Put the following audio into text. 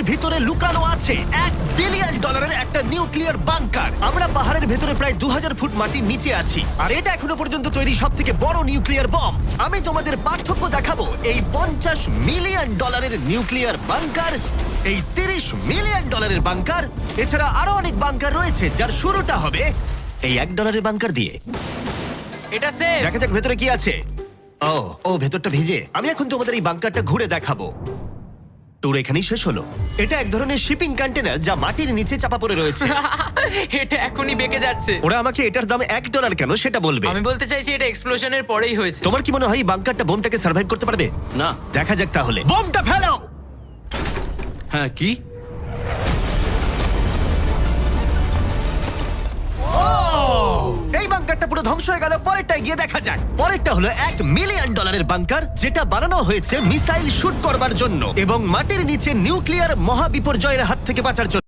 ভিতরে লুকানো আছে $1 বিলিয়ন একটা নিউক্লিয়ার বাংকার। আমরা পাহাড়ের ভেতরে প্রায় 2000 ফুট মাটির নিচে আছি, আর এটা এখনো পর্যন্ত তৈরি সব থেকে বড় নিউক্লিয়ার বম। আমি তোমাদের পার্থক্য দেখাবো এই $50 মিলিয়ন নিউক্লিয়ার বাংকার, এই $30 মিলিয়ন বাংকার, এছাড়া আরো অনেক বাংকার রয়েছে যার শুরুটা হবে এই $1 বাংকার দিয়ে। এটা সেফ। দেখা যাক ভেতরে কি আছে। ও ভেতরটা ভিজে। আমি এখন তোমাদের এই বাংকারটা ঘুরে দেখাবো। ট্যুর এখানেই শেষ হলো। এটা এক ধরনের শিপিং কন্টেনার যা মাটির নিচে চাপা পড়ে রয়েছে। এটা এখনই বেঁকে যাচ্ছে। ওরা আমাকে এটার দাম $1 কেন সেটা বলবে। আমি বলতে চাইছি এটা এক্সপ্লোশনের পরেই হয়েছে। তোমার কি মনে হয় এই বাংকারটা বোমটাকে সার্ভাইভ করতে পারবে? না। দেখা যাক তাহলে। বোমটা ফেলো। হ্যাঁ, কি? এই বাংকারটা পুরো ধ্বংস হয়ে গেল। পরেরটা গিয়ে দেখা যাক। পরেরটা হলো $1 মিলিয়ন বাংকার, যেটা বানানো হয়েছে মিসাইল শুট করবার জন্য এবং মাটির নিচে নিউক্লিয়ার মহাবিপর্যয়ের হাত থেকে বাঁচার জন্য।